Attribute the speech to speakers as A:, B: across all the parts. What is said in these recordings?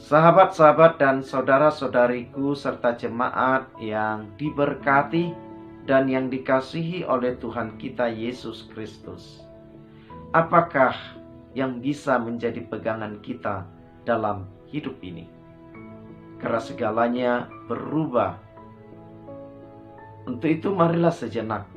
A: Sahabat-sahabat dan saudara-saudariku serta jemaat yang diberkati dan yang dikasihi oleh Tuhan kita Yesus Kristus. Apakah yang bisa menjadi pegangan kita dalam hidup ini? Karena segalanya berubah. Untuk itu marilah sejenak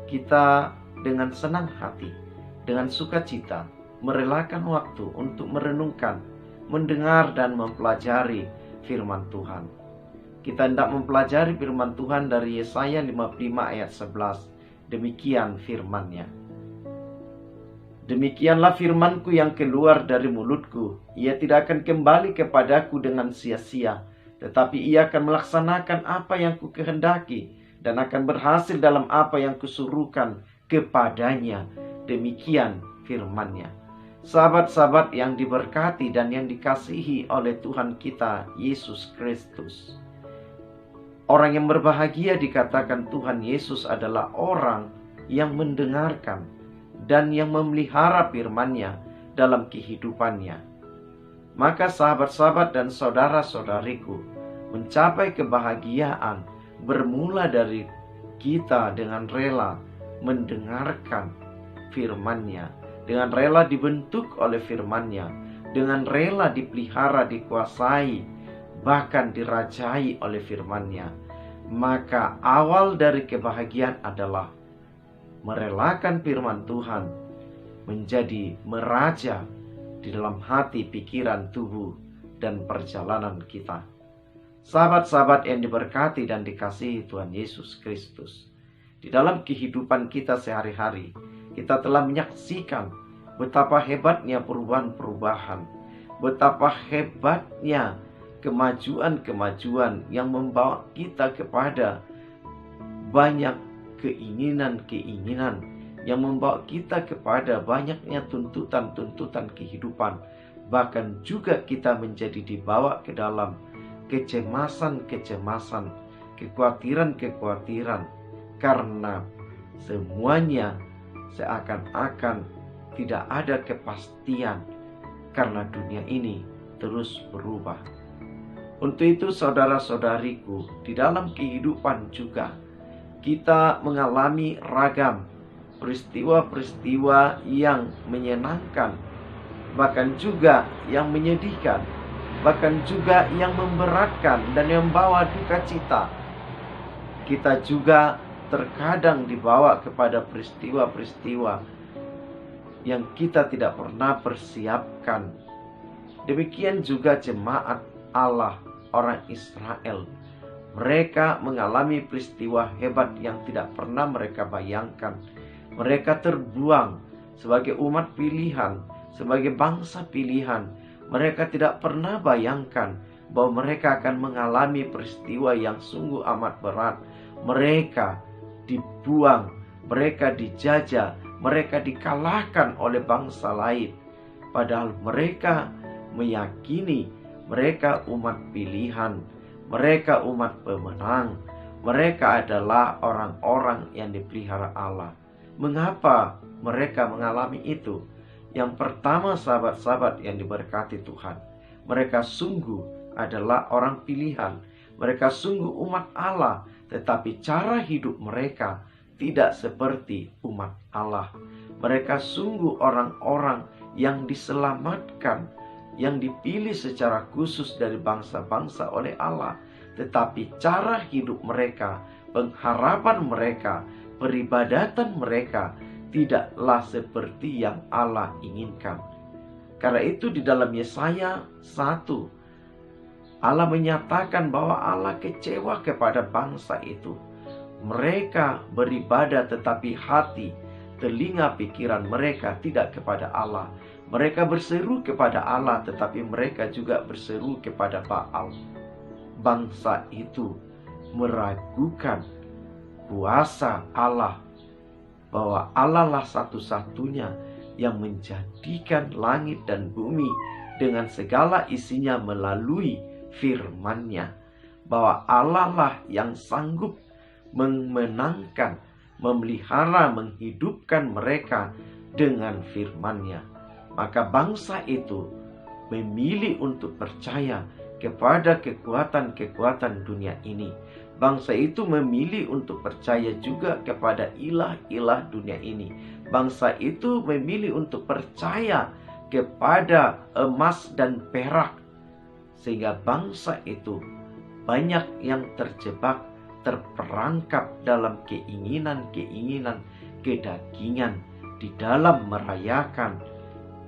A: kita dengan senang hati, dengan sukacita, merelakan waktu untuk merenungkan, mendengar dan mempelajari firman Tuhan. Kita hendak mempelajari firman Tuhan dari Yesaya 55 ayat 11. Demikian firman-Nya. Demikianlah firman-Ku yang keluar dari mulut-Ku. Ia tidak akan kembali kepadaku dengan sia-sia, tetapi ia akan melaksanakan apa yang Ku kehendaki dan akan berhasil dalam apa yang Kusuruhkan kepadanya. Demikian firman-Nya. Sahabat-sahabat yang diberkati dan yang dikasihi oleh Tuhan kita Yesus Kristus. Orang yang berbahagia dikatakan Tuhan Yesus adalah orang yang mendengarkan dan yang memelihara firman-Nya dalam kehidupannya. Maka sahabat-sahabat dan saudara-saudariku, mencapai kebahagiaan bermula dari kita dengan rela mendengarkan firman-Nya, dengan rela dibentuk oleh firman-Nya, dengan rela dipelihara, dikuasai, bahkan dirajai oleh firman-Nya. Maka awal dari kebahagiaan adalah merelakan firman Tuhan menjadi meraja di dalam hati, pikiran, tubuh, dan perjalanan kita. Sahabat-sahabat yang diberkati dan dikasihi Tuhan Yesus Kristus, di dalam kehidupan kita sehari-hari, kita telah menyaksikan betapa hebatnya perubahan-perubahan, betapa hebatnya kemajuan-kemajuan yang membawa kita kepada banyak keinginan-keinginan, yang membawa kita kepada banyaknya tuntutan-tuntutan kehidupan. Bahkan juga kita menjadi dibawa ke dalam kecemasan-kecemasan, kekhawatiran-kekhawatiran, karena semuanya seakan-akan tidak ada kepastian, karena dunia ini terus berubah. Untuk itu saudara-saudariku, di dalam kehidupan juga kita mengalami ragam peristiwa-peristiwa yang menyenangkan, bahkan juga yang menyedihkan, bahkan juga yang memberatkan dan yang membawa duka cita. Kita juga terkadang dibawa kepada peristiwa-peristiwa yang kita tidak pernah persiapkan. Demikian juga jemaat Allah, orang Israel. Mereka mengalami peristiwa hebat yang tidak pernah mereka bayangkan. Mereka terbuang sebagai umat pilihan, sebagai bangsa pilihan. Mereka tidak pernah bayangkan bahwa mereka akan mengalami peristiwa yang sungguh amat berat. Mereka dibuang, mereka dijajah, mereka dikalahkan oleh bangsa lain. Padahal mereka meyakini mereka umat pilihan, mereka umat pemenang, mereka adalah orang-orang yang dipelihara Allah. Mengapa mereka mengalami itu? Yang pertama, sahabat-sahabat yang diberkati Tuhan, mereka sungguh adalah orang pilihan, mereka sungguh umat Allah, tetapi cara hidup mereka tidak seperti umat Allah. Mereka sungguh orang-orang yang diselamatkan, yang dipilih secara khusus dari bangsa-bangsa oleh Allah, tetapi cara hidup mereka, pengharapan mereka, peribadatan mereka tidaklah seperti yang Allah inginkan. Karena itu di dalam Yesaya 1, Allah menyatakan bahwa Allah kecewa kepada bangsa itu. Mereka beribadah tetapi hati, telinga, pikiran mereka tidak kepada Allah. Mereka berseru kepada Allah tetapi mereka juga berseru kepada Baal. Bangsa itu meragukan kuasa Allah, bahwa Allah lah satu-satunya yang menjadikan langit dan bumi dengan segala isinya melalui firman-Nya, bahwa Allah lah yang sanggup memenangkan, memelihara, menghidupkan mereka dengan firman-Nya. Maka bangsa itu memilih untuk percaya kepada kekuatan-kekuatan dunia ini. Bangsa itu memilih untuk percaya juga kepada ilah-ilah dunia ini. Bangsa itu memilih untuk percaya kepada emas dan perak. Sehingga bangsa itu banyak yang terjebak, terperangkap dalam keinginan-keinginan kedagingan di dalam merayakan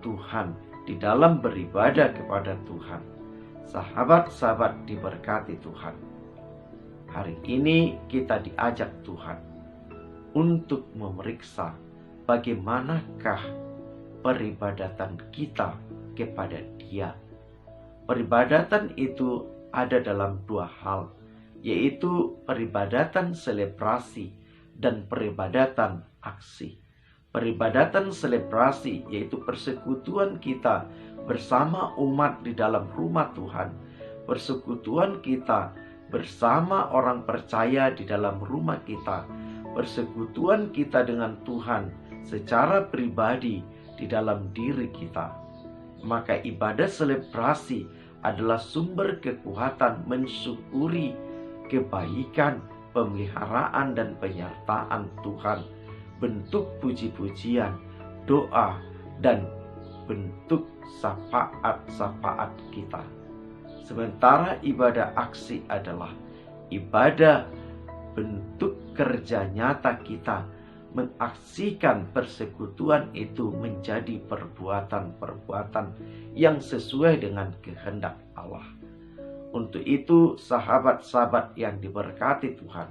A: Tuhan, di dalam beribadah kepada Tuhan. Sahabat-sahabat diberkati Tuhan. Hari ini kita diajak Tuhan untuk memeriksa bagaimanakah peribadatan kita kepada Dia. Peribadatan itu ada dalam dua hal, yaitu peribadatan selebrasi dan peribadatan aksi. Peribadatan selebrasi yaitu persekutuan kita bersama umat di dalam rumah Tuhan. Persekutuan kita bersama orang percaya di dalam rumah kita. Persekutuan kita dengan Tuhan secara pribadi di dalam diri kita. Maka ibadah selebrasi adalah sumber kekuatan mensyukuri kebaikan, pemeliharaan dan penyertaan Tuhan. Bentuk puji-pujian, doa, dan bentuk syafaat-syafaat kita. Sementara ibadah aksi adalah ibadah bentuk kerja nyata kita mengaksikan persekutuan itu menjadi perbuatan-perbuatan yang sesuai dengan kehendak Allah. Untuk itu, sahabat-sahabat yang diberkati Tuhan,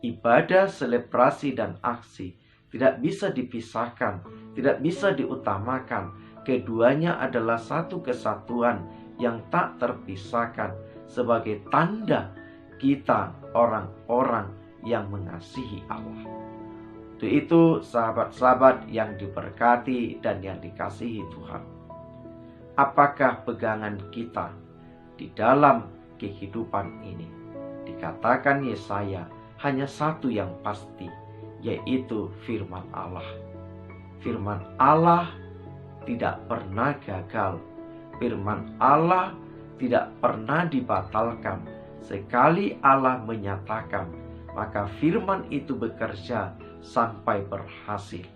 A: ibadah, selebrasi, dan aksi tidak bisa dipisahkan, tidak bisa diutamakan. Keduanya adalah satu kesatuan yang tak terpisahkan sebagai tanda kita orang-orang yang mengasihi Allah. Untuk itu, sahabat-sahabat yang diberkati dan yang dikasihi Tuhan, apakah pegangan kita di dalam kehidupan ini? Dikatakan Yesaya, hanya satu yang pasti, yaitu firman Allah. Firman Allah tidak pernah gagal. Firman Allah tidak pernah dibatalkan. Sekali Allah menyatakan, maka firman itu bekerja sampai berhasil.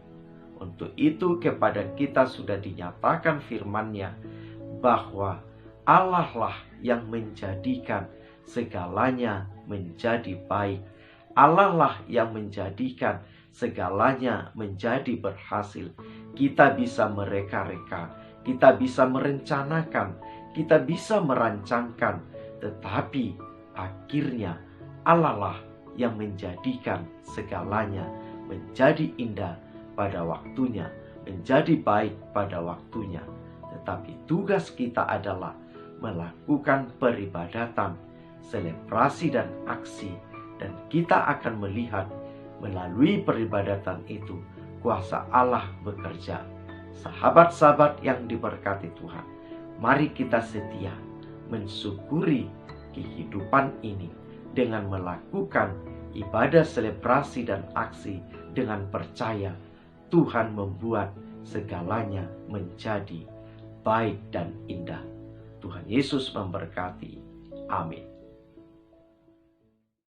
A: Untuk itu kepada kita sudah dinyatakan firman-Nya bahwa Allah lah yang menjadikan segalanya menjadi baik. Allah lah yang menjadikan segalanya menjadi berhasil. Kita bisa mereka-reka, kita bisa merencanakan, kita bisa merancangkan, tetapi akhirnya Allah lah yang menjadikan segalanya menjadi indah pada waktunya, menjadi baik pada waktunya. Tetapi tugas kita adalah melakukan peribadatan, selebrasi dan aksi, dan kita akan melihat melalui peribadatan itu kuasa Allah bekerja. Sahabat-sahabat yang diberkati Tuhan, mari kita setia mensyukuri kehidupan ini dengan melakukan ibadah selebrasi dan aksi dengan percaya Tuhan membuat segalanya menjadi baik dan indah. Tuhan Yesus memberkati. Amin.